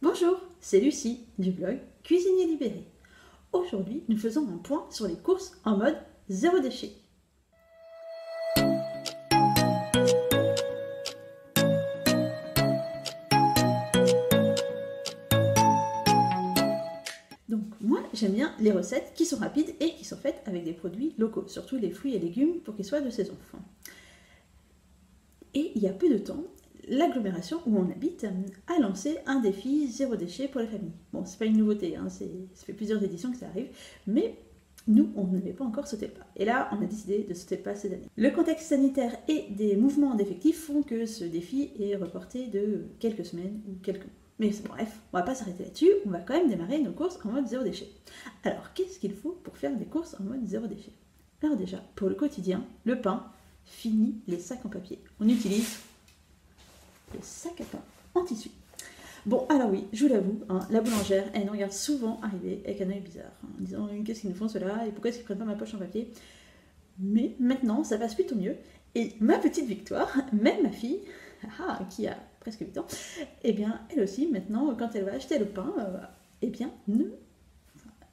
Bonjour, c'est Lucie du blog Cuisinier Libéré. Aujourd'hui, nous faisons un point sur les courses en mode zéro déchet. Donc moi, j'aime bien les recettes qui sont rapides et qui sont faites avec des produits locaux, surtout les fruits et légumes pour qu'ils soient de saison. Et il y a peu de temps, l'agglomération où on habite a lancé un défi zéro déchet pour les familles. Bon, c'est pas une nouveauté, ça fait plusieurs éditions que ça arrive, mais nous, on n'avait pas encore sauté le pas. Et là, on a décidé de sauter le pas cette année. Le contexte sanitaire et des mouvements d'effectifs font que ce défi est reporté de quelques semaines ou quelques mois. Mais bref, on va pas s'arrêter là-dessus, on va quand même démarrer nos courses en mode zéro déchet. Alors, qu'est-ce qu'il faut pour faire des courses en mode zéro déchet? Alors déjà, pour le quotidien, le pain, fini les sacs en papier. On utilise les sacs à pain en tissu. Bon, alors oui, je vous l'avoue, la boulangère, elle nous regarde souvent arriver avec un œil bizarre, en disant qu'est-ce qu'ils nous font cela et pourquoi est-ce qu'ils prennent pas ma poche en papier. Mais maintenant, ça passe plutôt mieux. Et ma petite Victoire, même ma fille, qui a presque 8 ans, eh bien, elle aussi, maintenant, quand elle va acheter le pain, eh bien,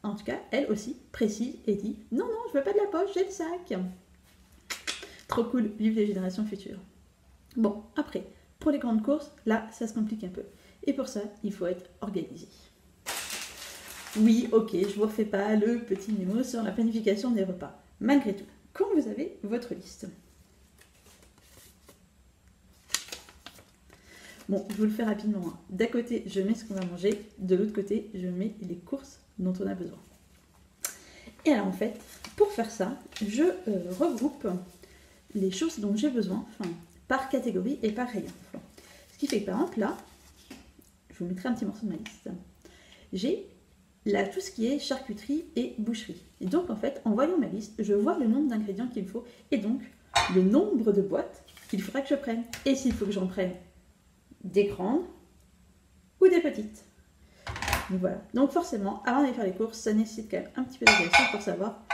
en tout cas, elle aussi précise et dit non, non, je veux pas de la poche, j'ai le sac. Trop cool, vive les générations futures. Bon, après, pour les grandes courses, là, ça se complique un peu. Et pour ça, il faut être organisé. Oui, ok, je ne vous refais pas le petit mémo sur la planification des repas. Malgré tout, quand vous avez votre liste. Bon, je vous le fais rapidement. D'un côté, je mets ce qu'on va manger. De l'autre côté, je mets les courses dont on a besoin. Et alors, en fait, pour faire ça, je regroupe les choses dont j'ai besoin, par catégorie et par rayon. Ce qui fait que, par exemple, là, je vous mettrai un petit morceau de ma liste. J'ai là tout ce qui est charcuterie et boucherie. Et donc, en fait, en voyant ma liste, je vois le nombre d'ingrédients qu'il me faut et donc le nombre de boîtes qu'il faudra que je prenne. Et s'il faut que j'en prenne des grandes ou des petites. Donc voilà. Donc forcément, avant d'aller faire les courses, ça nécessite quand même un petit peu d'organisation pour savoir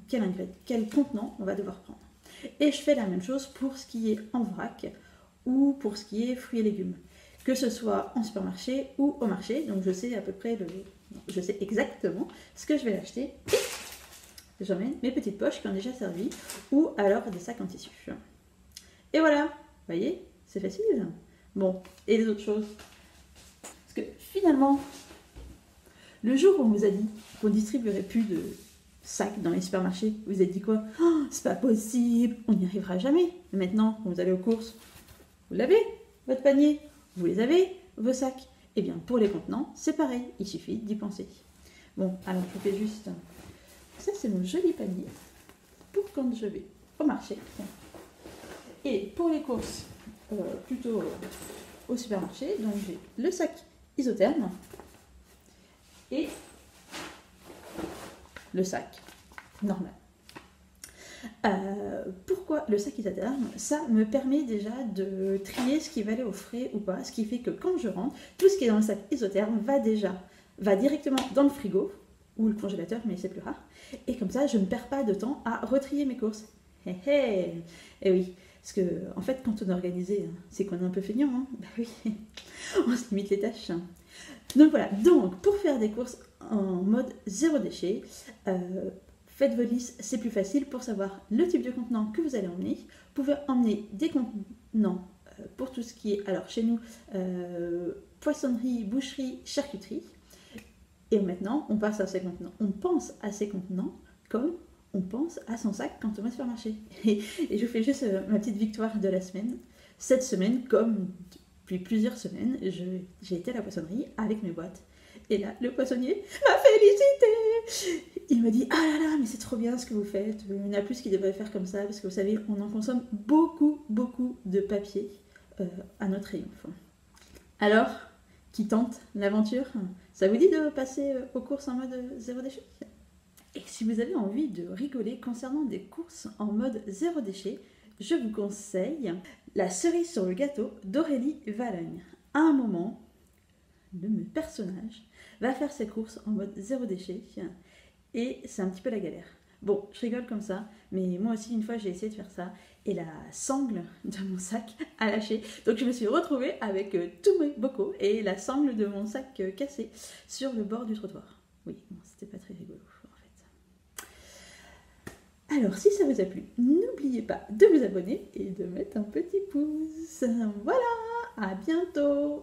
quel contenant on va devoir prendre. Et je fais la même chose pour ce qui est en vrac ou pour ce qui est fruits et légumes. Que ce soit en supermarché ou au marché, donc je sais à peu près je sais exactement ce que je vais acheter et j'emmène mes petites poches qui ont déjà servi ou alors des sacs en tissu. Et voilà, vous voyez, c'est facile. Bon, et les autres choses? Parce que finalement, le jour où on vous a dit qu'on distribuerait plus de sacs dans les supermarchés, vous vous êtes dit quoi? Oh, c'est pas possible, on n'y arrivera jamais. Et maintenant, quand vous allez aux courses, vous l'avez, votre panier. Vous les avez, vos sacs. Eh bien, pour les contenants, c'est pareil. Il suffit d'y penser. Bon, alors je vous fais juste... Ça, c'est mon joli panier pour quand je vais au marché. Et pour les courses, plutôt au supermarché, donc j'ai le sac isotherme et le sac normal. Pourquoi le sac isotherme? Ça me permet déjà de trier ce qui va aller au frais ou pas, ce qui fait que quand je rentre, tout ce qui est dans le sac isotherme va directement dans le frigo ou le congélateur, mais c'est plus rare, et comme ça je ne perds pas de temps à retrier mes courses. Et oui, parce que en fait quand on est organisé, c'est qu'on est un peu feignant, bah oui, on se limite les tâches. Donc voilà, donc pour faire des courses en mode zéro déchet, faites vos listes, c'est plus facile pour savoir le type de contenant que vous allez emmener. Vous pouvez emmener des contenants pour tout ce qui est, alors chez nous, poissonnerie, boucherie, charcuterie. Et maintenant, on passe à ces contenants. On pense à ces contenants comme on pense à son sac quand on va au supermarché. Et je vous fais juste ma petite victoire de la semaine. Cette semaine, comme depuis plusieurs semaines, j'ai été à la poissonnerie avec mes boîtes. Et là, le poissonnier m'a félicité. Il m'a dit « Ah là là, mais c'est trop bien ce que vous faites. Il y en a plus qui devraient faire comme ça, parce que vous savez, on en consomme beaucoup, beaucoup de papier à notre rayon. » Alors, qui tente l'aventure? Ça vous dit de passer aux courses en mode zéro déchet? Et si vous avez envie de rigoler concernant des courses en mode zéro déchet, je vous conseille la cerise sur le gâteau d'Aurélie Valogne. À un moment, le personnage va faire ses courses en mode zéro déchet et c'est un petit peu la galère. Bon, je rigole comme ça, mais moi aussi une fois j'ai essayé de faire ça et la sangle de mon sac a lâché. Donc je me suis retrouvée avec tous mes bocaux et la sangle de mon sac cassé sur le bord du trottoir. Oui, bon, c'était pas très rigolo en fait. Alors si ça vous a plu, n'oubliez pas de vous abonner et de mettre un petit pouce. Voilà, à bientôt!